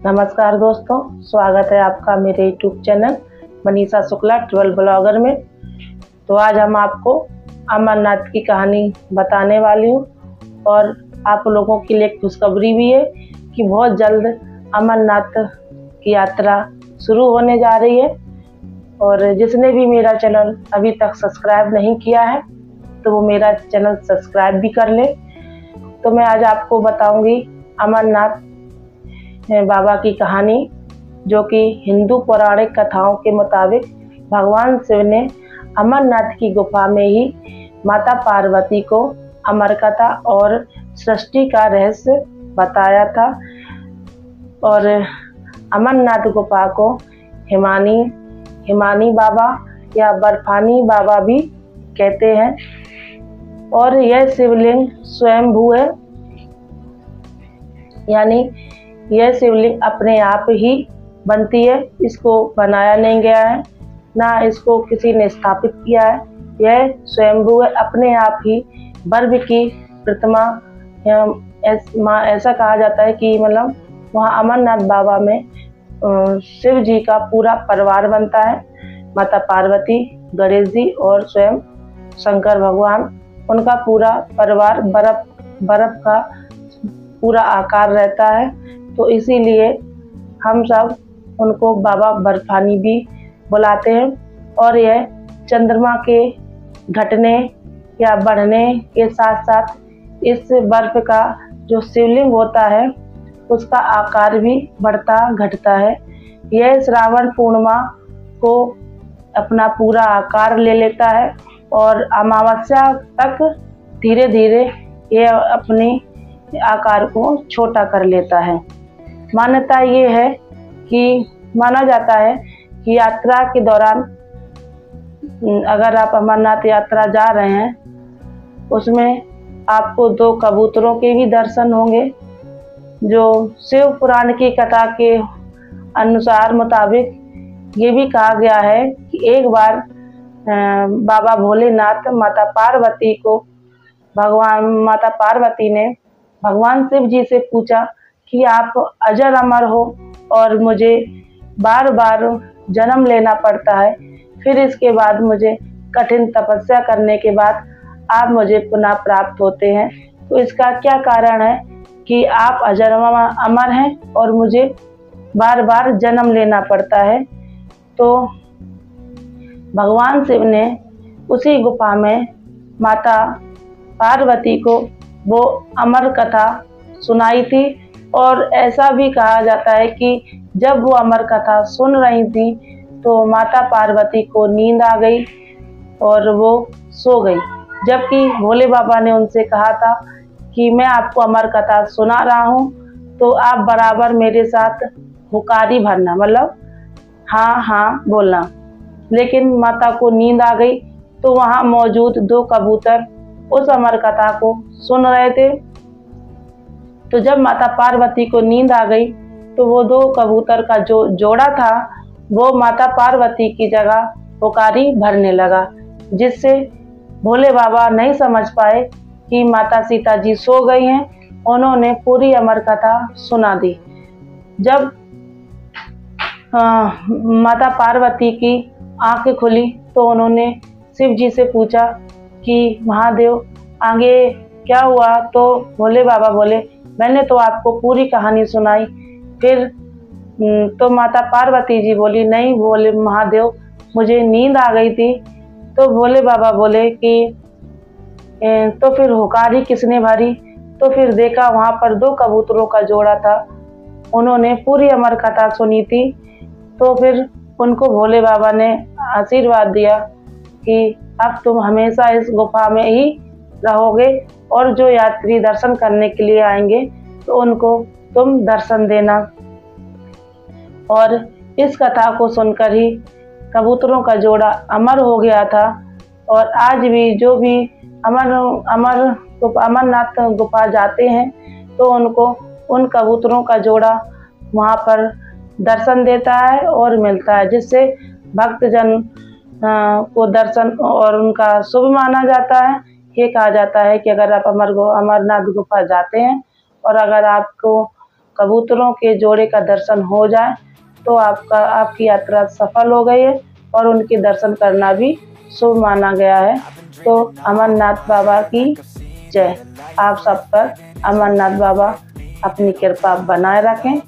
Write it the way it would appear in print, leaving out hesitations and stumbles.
नमस्कार दोस्तों, स्वागत है आपका मेरे YouTube channel Manisha Shukla travel blogger में। तो आज हम आपको अमरनाथ की कहानी बताने वाली हूँ और आप लोगों के लिए खुशखबरी भी है कि बहुत जल्द अमरनाथ की यात्रा शुरू होने जा रही है। और जिसने भी मेरा चैनल अभी तक सब्सक्राइब नहीं किया है तो वो मेरा चैनल सब्सक्राइब भी कर ले। तो मैं आज आपको बताऊंगी अमरनाथ बाबा की कहानी, जो कि हिंदू पौराणिक कथाओं के मुताबिक भगवान शिव ने अमरनाथ की गुफा में ही माता पार्वती को अमर कथा और सृष्टि का रहस्य बताया था। और अमरनाथ गुफा को हिमानी बाबा या बर्फानी बाबा भी कहते हैं। और यह शिवलिंग स्वयंभू है, यानी यह शिवलिंग अपने आप ही बनती है, इसको बनाया नहीं गया है, ना इसको किसी ने स्थापित किया है। यह स्वयंभू है, अपने आप ही बर्फ की प्रतिमा। ऐसा कहा जाता है कि मतलब वहाँ अमरनाथ बाबा में शिव जी का पूरा परिवार बनता है। माता पार्वती, गणेश जी और स्वयं शंकर भगवान, उनका पूरा परिवार बर्फ का पूरा आकार रहता है। तो इसीलिए हम सब उनको बाबा बर्फानी भी बुलाते हैं। और यह चंद्रमा के घटने या बढ़ने के साथ साथ इस बर्फ का जो शिवलिंग होता है उसका आकार भी बढ़ता घटता है। यह श्रावण पूर्णिमा को अपना पूरा आकार ले लेता है और अमावस्या तक धीरे धीरे यह अपने आकार को छोटा कर लेता है। मान्यता ये है कि माना जाता है कि यात्रा के दौरान अगर आप अमरनाथ यात्रा जा रहे हैं उसमें आपको 2 कबूतरों के भी दर्शन होंगे। जो शिव पुराण की कथा के अनुसार मुताबिक ये भी कहा गया है कि एक बार बाबा भोलेनाथ माता पार्वती ने भगवान शिव जी से पूछा कि आप अजर अमर हो और मुझे बार बार जन्म लेना पड़ता है, फिर इसके बाद मुझे कठिन तपस्या करने के बाद आप मुझे पुनः प्राप्त होते हैं, तो इसका क्या कारण है कि आप अजर अमर हैं और मुझे बार बार जन्म लेना पड़ता है। तो भगवान शिव ने उसी गुफा में माता पार्वती को वो अमर कथा सुनाई थी। और ऐसा भी कहा जाता है कि जब वो अमर कथा सुन रही थी तो माता पार्वती को नींद आ गई और वो सो गई, जबकि भोले बाबा ने उनसे कहा था कि मैं आपको अमर कथा सुना रहा हूँ तो आप बराबर मेरे साथ हुकारी भरना, मतलब हाँ हाँ बोलना। लेकिन माता को नींद आ गई तो वहाँ मौजूद 2 कबूतर उस अमर कथा को सुन रहे थे। तो जब माता पार्वती को नींद आ गई तो वो 2 कबूतर का जो जोड़ा था वो माता पार्वती की जगह हुकारी भरने लगा, जिससे भोले बाबा नहीं समझ पाए कि माता सीता जी सो गई हैं। उन्होंने पूरी अमर कथा सुना दी। जब माता पार्वती की आंखें खुली तो उन्होंने शिव जी से पूछा कि महादेव आगे क्या हुआ। तो भोले बाबा बोले मैंने तो आपको पूरी कहानी सुनाई। फिर तो माता पार्वती जी बोली नहीं बोले महादेव मुझे नींद आ गई थी। तो भोले बाबा बोले कि तो फिर हुकारी किसने भरी। तो फिर देखा वहाँ पर 2 कबूतरों का जोड़ा था, उन्होंने पूरी अमर कथा सुनी थी। तो फिर उनको भोले बाबा ने आशीर्वाद दिया कि अब तुम हमेशा इस गुफा में ही रहोगे और जो यात्री दर्शन करने के लिए आएंगे तो उनको तुम दर्शन देना। और इस कथा को सुनकर ही कबूतरों का जोड़ा अमर हो गया था। और आज भी जो भी अमरनाथ गुफा जाते हैं तो उनको उन कबूतरों का जोड़ा वहाँ पर दर्शन देता है और मिलता है, जिससे भक्तजन को दर्शन और उनका शुभ माना जाता है। ये कहा जाता है कि अगर आप अमरनाथ गुफा जाते हैं और अगर आपको कबूतरों के जोड़े का दर्शन हो जाए तो आपकी यात्रा सफल हो गई है और उनके दर्शन करना भी शुभ माना गया है। तो अमरनाथ बाबा की जय। आप सब पर अमरनाथ बाबा अपनी कृपा बनाए रखें।